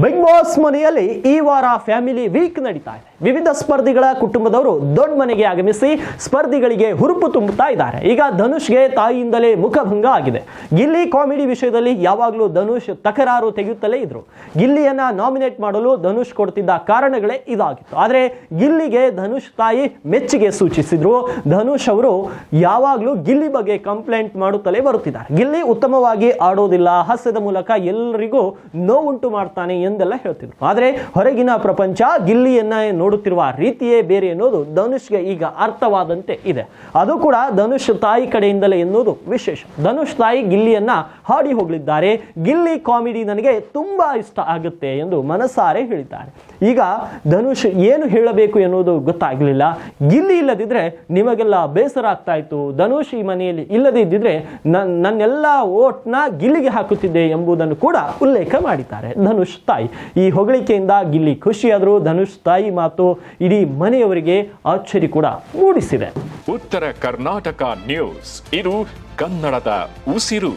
Big boss ಮನೆಯಲ್ಲಿ ಈ ವಾರ ಫ್ಯಾಮಿಲಿ ವೀಕ್ ನಡೀತಾ ಇದೆ. ವಿವಿಧ ಸ್ಪರ್ಧಿಗಳ ಕುಟುಂಬದವರು ದೊಡ್ಡ ಮನೆಗೆ ಆಗಮಿಸಿ ಸ್ಪರ್ಧಿಗಳಿಗೆ ಹುರುಪು ತುಂಬುತ್ತಾ ಇದ್ದಾರೆ. ಈಗ ಧನುಷ್ಗೆ ತಾಯಿಯಿಂದಲೇ ಮುಖಭಂಗ ಆಗಿದೆ. ಗಿಲ್ಲಿ ಕಾಮಿಡಿ ವಿಷಯದಲ್ಲಿ ಯಾವಾಗಲೂ ಧನುಷ್ ತಕರಾರು ತೆಗೆಯುತ್ತಲೇ ಇದ್ರು. ಗಿಲ್ಲಿಯನ್ನ ನಾಮಿನೇಟ್ ಮಾಡಲು ಧನುಷ್ ಕೊಡ್ತಿದ್ದ ಕಾರಣಗಳೇ ಇದಾಗಿತ್ತು. ಆದರೆ ಗಿಲ್ಲಿಗೆ ಧನುಷ್ ತಾಯಿ ಮೆಚ್ಚುಗೆ ಸೂಚಿಸಿದ್ರು. ಧನುಷ್ ಅವರು ಯಾವಾಗಲೂ ಗಿಲ್ಲಿ ಬಗ್ಗೆ ಕಂಪ್ಲೇಂಟ್ ಮಾಡುತ್ತಲೇ ಬರುತ್ತಿದ್ದಾರೆ. ಗಿಲ್ಲಿ ಉತ್ತಮವಾಗಿ ಆಡೋದಿಲ್ಲ, ಹಾಸ್ಯದ ಮೂಲಕ ಎಲ್ಲರಿಗೂ ನೋವುಂಟು ಮಾಡ್ತಾನೆ ಎಂದೆಲ್ಲ ಹೇಳ್ತಿದ್ರು. ಆದರೆ ಹೊರಗಿನ ಪ್ರಪಂಚ ಗಿಲ್ಲಿಯನ್ನ ನೋಡುತ್ತಿರುವ ರೀತಿಯೇ ಬೇರೆ ಎನ್ನುವುದು ಧನುಷ್ಗೆ ಈಗ ಅರ್ಥವಾದಂತೆ ಇದೆ. ಅದು ಕೂಡ ಧನುಷ್ ತಾಯಿ ಕಡೆಯಿಂದಲೇ ಎನ್ನುವುದು ವಿಶೇಷ. ಧನುಷ್ ತಾಯಿ ಗಿಲ್ಲಿಯನ್ನ ಹಾಡಿ ಹೋಗಲಿದ್ದಾರೆ. ಗಿಲ್ಲಿ ಕಾಮಿಡಿ ನನಗೆ ತುಂಬಾ ಇಷ್ಟ ಆಗುತ್ತೆ ಎಂದು ಮನಸಾರೆ ಹೇಳಿದ್ದಾರೆ. ಈಗ ಧನುಷ್ ಏನು ಹೇಳಬೇಕು ಎನ್ನುವುದು ಗೊತ್ತಾಗಲಿಲ್ಲ. ಗಿಲ್ಲಿ ಇಲ್ಲದಿದ್ರೆ ನಿಮಗೆಲ್ಲ ಬೇಸರ ಆಗ್ತಾ ಇತ್ತು, ಧನುಷ್ ಈ ಮನೆಯಲ್ಲಿ ಇಲ್ಲದೇ ಇದ್ದಿದ್ರೆ ನನ್ನೆಲ್ಲ ಓಟ್ನ ಗಿಲ್ಲಿಗೆ ಹಾಕುತ್ತಿದ್ದೆ ಎಂಬುದನ್ನು ಕೂಡ ಉಲ್ಲೇಖ ಮಾಡಿದ್ದಾರೆ ಧನುಷ್ ತಾಯಿ. ಈ ಹೊಗಳಿಕೆಯಿಂದ ಗಿಲ್ಲಿ ಖುಷಿಯಾದರೂ ಧನುಷ್ ತಾಯಿ ಮಾತು ಇಡೀ ಮನೆಯವರಿಗೆ ಅಚ್ಚರಿ ಕೂಡ ಮೂಡಿಸಿದೆ. ಉತ್ತರ ಕರ್ನಾಟಕ ನ್ಯೂಸ್, ಇದು ಕನ್ನಡದ ಉಸಿರು.